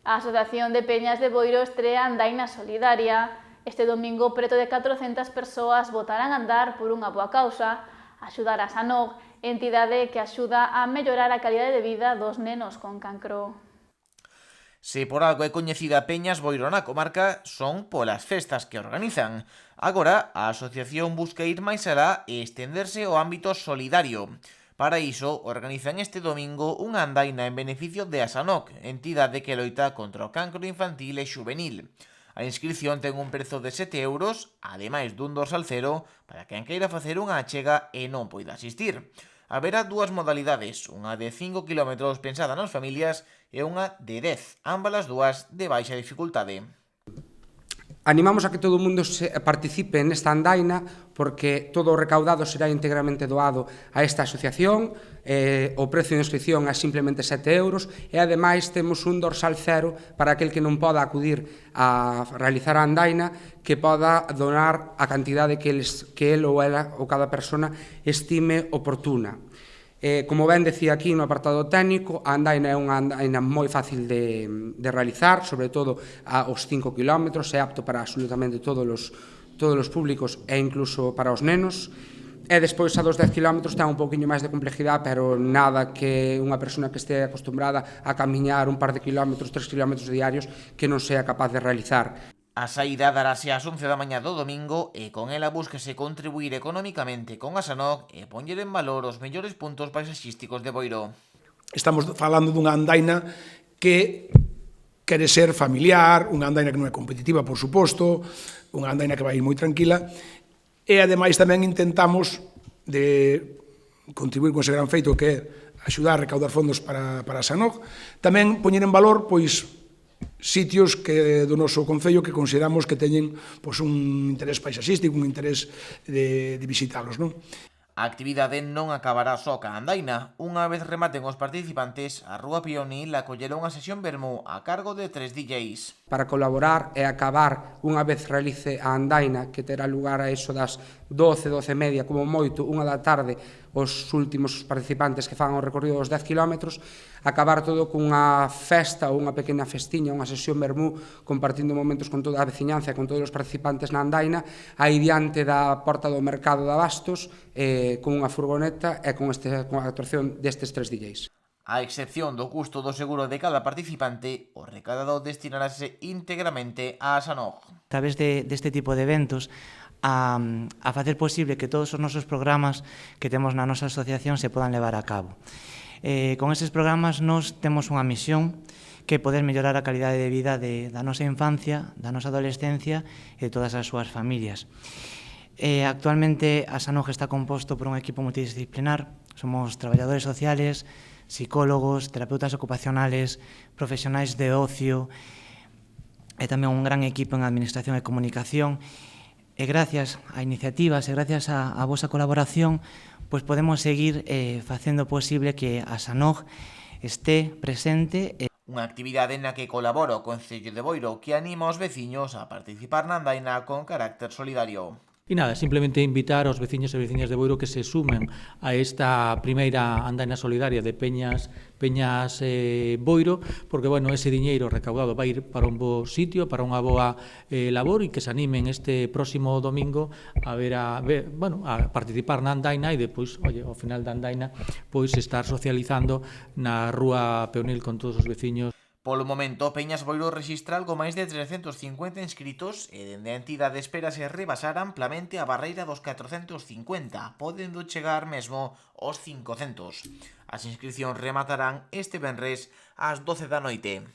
A Asociación de Peñas de Boiro estrea Andaina Solidaria. Este domingo, preto de 400 persoas botarán a andar por unha boa causa, axudar a SANOG, entidade que axuda a mellorar a calidade de vida dos nenos con cancro. Se por algo é coñecida Peñas Boiro na comarca, son polas festas que organizan. Agora, a asociación busca ir máis alá e estenderse ao ámbito solidario. Para iso, organizan este domingo unha andaina en beneficio de ASANOC, entidade que loita contra o cancro infantil e xuvenil. A inscripción ten un prezo de 7 euros, ademais dun dorsal cero, para quen queira facer unha achega e non poida asistir. Haberá dúas modalidades, unha de 5 km pensada nas familias e unha de 10, ambas as dúas de baixa dificultade. Animamos a que todo o mundo participe nesta andaina porque todo o recaudado será integramente doado a esta asociación, o prezo de inscripción é simplemente 7 euros e ademais temos un dorsal cero para aquel que non poda acudir a realizar a andaina que poda donar a cantidade que el ou ela ou cada persona estime oportuna. Como ben decía aquí no apartado técnico, a andaina é unha andaina moi fácil de realizar, sobre todo aos 5 km, é apto para absolutamente todos os públicos e incluso para os nenos. E despois a dos 10 km ten un pouquiño máis de complejidade, pero nada que unha persona que este acostumbrada a camiñar un par de kilómetros, 3 km diarios, que non sea capaz de realizar. A saída darase ás 11 da mañá do domingo e con ela búsquese contribuir economicamente con ASANOG e poñer en valor os mellores puntos paisaxísticos de Boiro. Estamos falando dunha andaina que quere ser familiar, unha andaina que non é competitiva, por suposto, unha andaina que vai ir moi tranquila, e ademais tamén intentamos de contribuir con ese gran feito que é axudar a recaudar fondos para ASANOG, tamén poñer en valor, pois, sitios que do noso concello que consideramos que teñen un interés paisaxístico, un interés de visitalos, non? A actividade non acabará só ca andaina. Unha vez rematen os participantes, a Rúa Pionil acollerá unha sesión vermú a cargo de 3 DJs. Para colaborar e acabar unha vez realice a andaina, que terá lugar a eso das 12, 12:30, como moito, 1 da tarde, os últimos participantes que fan o recorrido dos 10 km, acabar todo cunha festa ou unha pequena festiña, unha sesión vermú, compartindo momentos con toda a veciñanza e con todos os participantes na andaina, aí diante da porta do mercado de Abastos, con unha furgoneta e con a actuación destes 3 DJs. A excepción do custo do seguro de cada participante, o recadado destinarase íntegramente a ASANOG. A través deste tipo de eventos, a facer posible que todos os nosos programas que temos na nosa asociación se podan levar a cabo. Con estes programas nós temos unha misión que é poder mellorar a calidade de vida da nosa infancia, da nosa adolescencia e de todas as súas familias. Actualmente a SANOG está composto por un equipo multidisciplinar, somos traballadores sociales, psicólogos, terapeutas ocupacionales, profesionais de ocio e tamén un gran equipo en administración e comunicación. E gracias a iniciativas e gracias a vosa colaboración, pois podemos seguir facendo posible que a SANOG este presente. Unha actividade na que colabora o Concello de Boiro que anima aos veciños a participar na andaina con carácter solidario. E nada, simplemente invitar aos veciños e veciñas de Boiro que se sumen a esta primeira andaina solidaria de Peñas Boiro, porque, bueno, ese diñeiro recaudado vai ir para un bo sitio, para unha boa labor, e que se animen este próximo domingo a participar na andaina e depois, ao final da andaina, pois estar socializando na Rúa Peonil con todos os veciños. Polo momento, Peñas Boiro rexistra algo máis de 350 inscritos e dende a entidade espérase rebasar amplamente a barreira dos 450, podendo chegar mesmo aos 500. As inscripcións rematarán este venres ás 12 da noite.